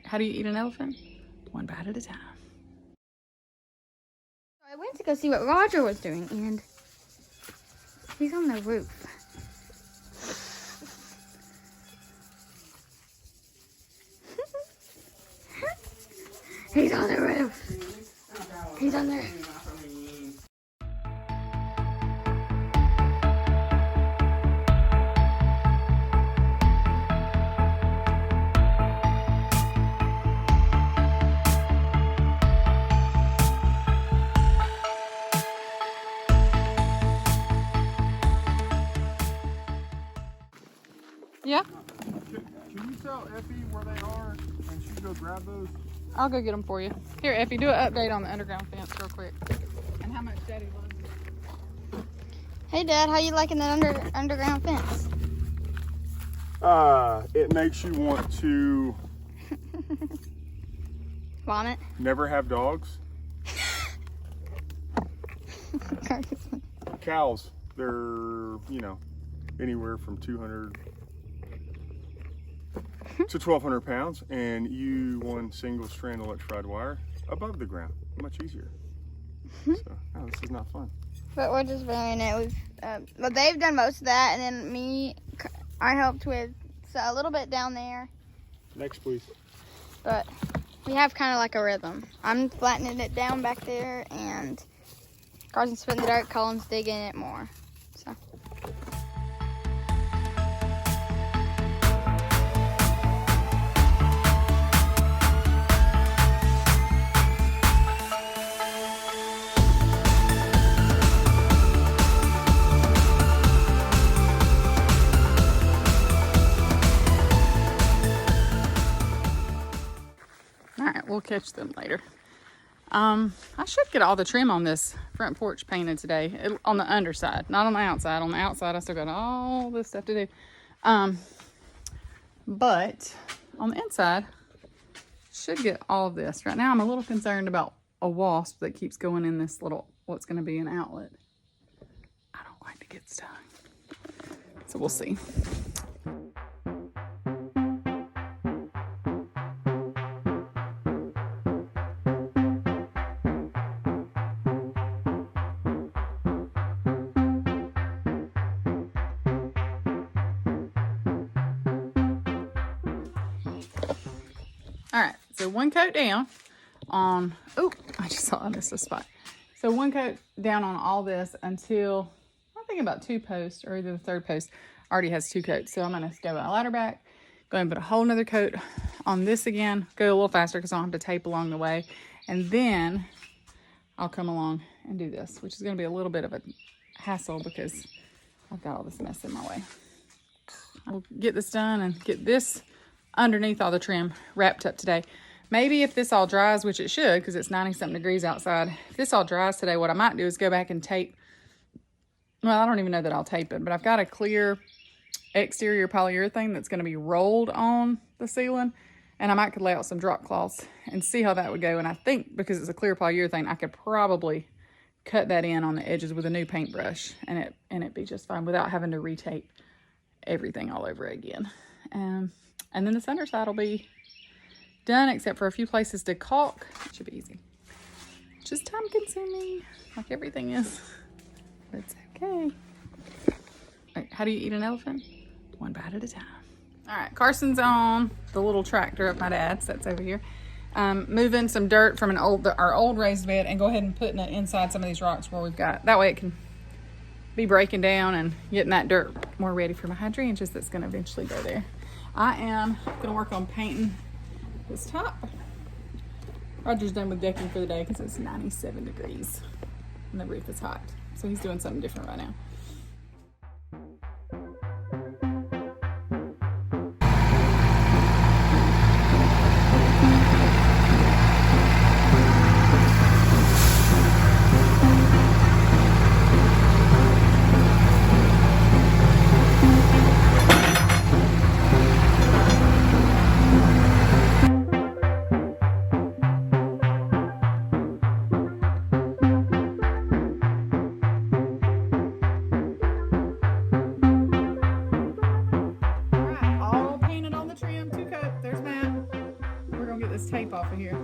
How do you eat an elephant? One bite at a time. I went to go see what Roger was doing, and he's on the roof. He's on the roof. He's on there. Yeah? Can you tell Effie where they are and she go grab those? I'll go get them for you. Here, Effie, do an update on the underground fence real quick. And how much Daddy loves it. Hey, Dad, how you liking that underground fence? It makes you want to Vomit? never have dogs. Cows, they're, anywhere from 200 to 1,200 pounds, and you one single strand electrified wire above the ground. Much easier. So, this is not fun. But we're just burying it. But they've done most of that, and then I helped with a little bit down there. Next, please. But we have kind of like a rhythm. I'm flattening it down back there, and Carson's putting the dirt, Colin's digging it more. So. We'll catch them later. I should get all the trim on this front porch painted today. On the underside, not on the outside. On the outside, I still got all this stuff to do. But on the inside, should get all of this. Right now, I'm a little concerned about a wasp that keeps going in this little, what's going to be an outlet. I don't like to get stung. So we'll see. All right, so one coat down on, oh, I just saw I missed a spot. So one coat down on all this until, I think about 2 posts, or either the 3rd post already has 2 coats. So I'm gonna go my ladder back, go and put a whole nother coat on this again, go a little faster because I don't have to tape along the way. And then I'll come along and do this, which is gonna be a little bit of a hassle because I've got all this mess in my way. I'll get this done and get this underneath all the trim wrapped up today. Maybe if this all dries, which it should because it's 90-something degrees outside, if this all dries today, what I might do is go back and tape. Well, I don't even know that I'll tape it, but I've got a clear exterior polyurethane that's going to be rolled on the ceiling, and I might could lay out some drop cloths and see how that would go. And I think because it's a clear polyurethane, I could probably cut that in on the edges with a new paintbrush, and it'd be just fine without having to retape everything all over again. And then this underside will be done, except for a few places to caulk. It should be easy. Just time consuming, like everything is, but it's okay. Right, how do you eat an elephant? One bite at a time. All right, Carson's on the little tractor of my dad's that's over here. Moving some dirt from our old raised bed and go ahead and putting it inside some of these rocks where we've got, that way it can be breaking down and getting that dirt more ready for my hydrangeas that's gonna eventually go there. I am gonna work on painting this top. Roger's done with decking for the day because it's 97 degrees and the roof is hot. So he's doing something different right now. gonna get this tape off of here.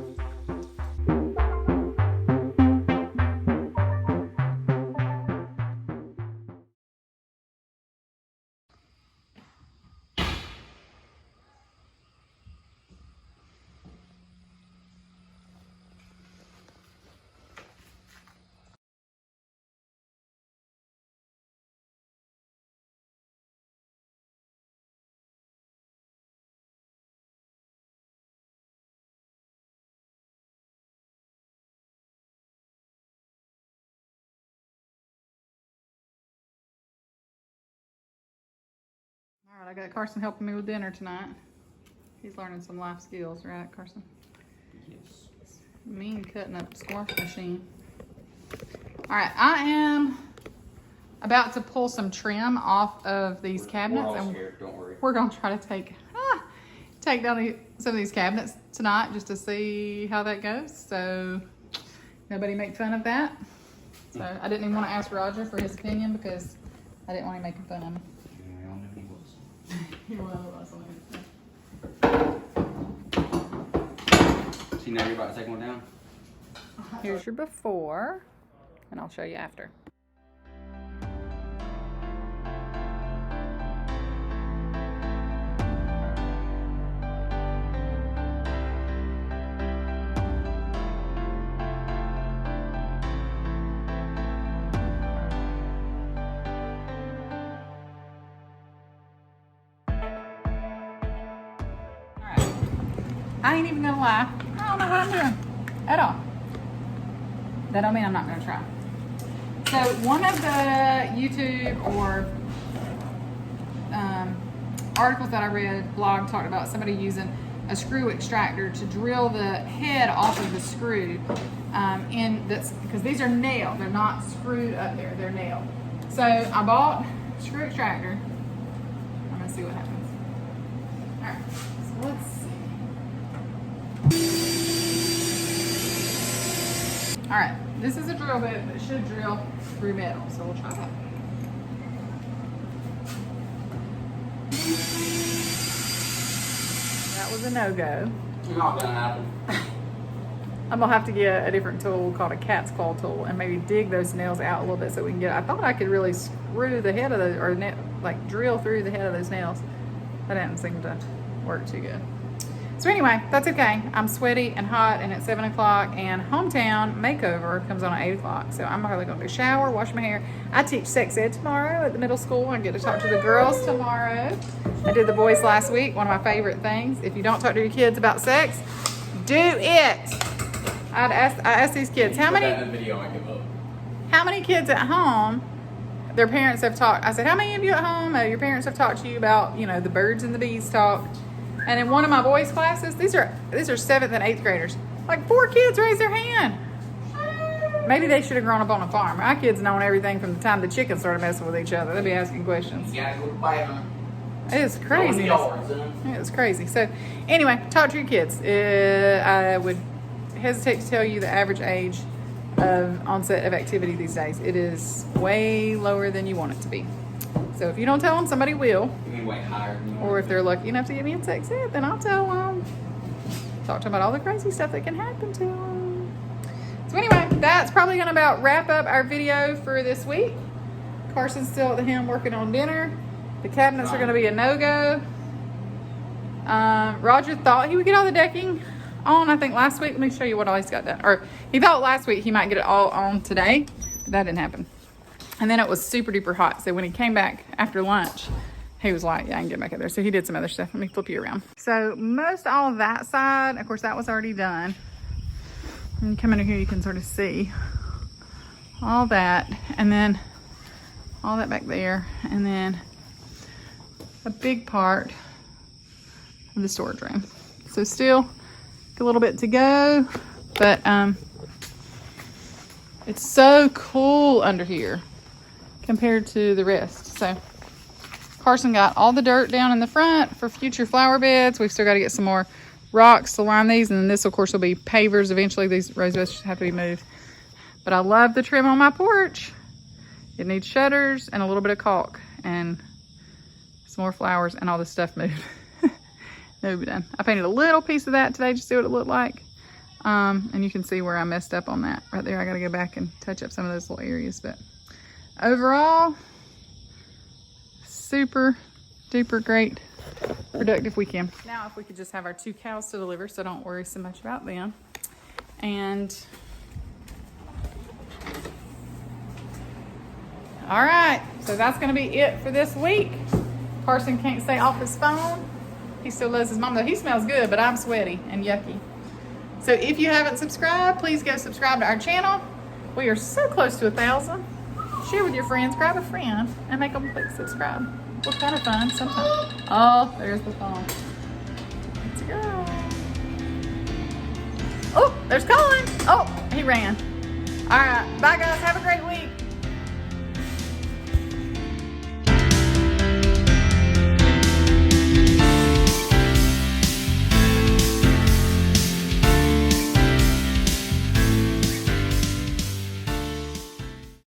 All right, I got Carson helping me with dinner tonight. He's learning some life skills, right, Carson? Yes. Mean cutting up squash machine. All right, I am about to pull some trim off of these cabinets. We're all scared, don't worry. We're gonna try to take down some of these cabinets tonight just to see how that goes. So nobody make fun of that. So I didn't even want to ask Roger for his opinion because I didn't want him making fun of me. He was. See, now you're about to take one down? Here's your before, and I'll show you after. I ain't even gonna lie, I don't know what I'm doing at all. That don't mean I'm not gonna try. So one of the YouTube or articles that I read, blog, talked about somebody using a screw extractor to drill the head off of the screw because these are nailed, they're not screwed up there, they're nailed. So I bought a screw extractor. I'm gonna see what happens. All right, so let's see. All right, this is a drill bit that should drill through metal, so we'll try that. That was a no-go. Not gonna happen. I'm gonna have to get a different tool called a cat's claw tool and maybe dig those nails out a little bit so we can get. I thought I could really screw the head of those, or like drill through the head of those nails. That didn't seem to work too good. So anyway, that's okay. I'm sweaty and hot, and it's 7 o'clock, and hometown makeover comes on at 8 o'clock. So I'm probably gonna go shower, wash my hair. I teach sex ed tomorrow at the middle school. I get to talk to the girls tomorrow. I did the boys last week. One of my favorite things. If you don't talk to your kids about sex, do it. I asked these kids, how many kids at home their parents have talked. I said, how many of you at home, your parents have talked to you about, you know, the birds and the bees talk? And in one of my boys' classes, these are 7th and 8th graders. Like 4 kids raised their hand. Maybe they should have grown up on a farm. My kids known everything from the time the chickens started messing with each other. They'd be asking questions. You gotta go to bed. It's crazy. It's crazy. So anyway, talk to your kids. I would hesitate to tell you the average age of onset of activity these days. It is way lower than you want it to be. So if you don't tell them, somebody will. You mean way higher than you want Or if they're lucky enough to get me in sex ed, then I'll tell them. Talk to them about all the crazy stuff that can happen to them. So anyway, that's probably going to about wrap up our video for this week. Carson's still at the helm working on dinner. The cabinets are going to be a no-go. Roger thought he would get all the decking on, I think, last week. Let me show you what all he's got done. Or he thought last week he might get it all on today, but that didn't happen. And then it was super duper hot. So when he came back after lunch, he was like, yeah, I can get back up there. So he did some other stuff. Let me flip you around. So most all of that side, of course, that was already done. And you come in here, you can sort of see all that. And then all that back there. And then a big part of the storage room. So still a little bit to go, but it's so cool under here compared to the rest. So Carson got all the dirt down in the front for future flower beds. We've still got to get some more rocks to line these, and then this of course will be pavers eventually. These rose beds have to be moved. But I love the trim on my porch. It needs shutters and a little bit of caulk and some more flowers and all this stuff moved. It'll be done. I painted a little piece of that today just to see what it looked like. And you can see where I messed up on that right there. I got to go back and touch up some of those little areas, but overall, super duper great productive weekend. Now if we could just have our 2 cows to deliver so don't worry so much about them. And all right, so that's gonna be it for this week. Carson can't stay off his phone. He still loves his mom though. He smells good, but I'm sweaty and yucky. So if you haven't subscribed, please go subscribe to our channel. We are so close to 1,000. Share with your friends, grab a friend, and make them click subscribe. What kind of fun sometimes. Oh, there's the phone. Let's go. Oh, there's Colin. Oh, he ran. All right, bye guys, have a great week.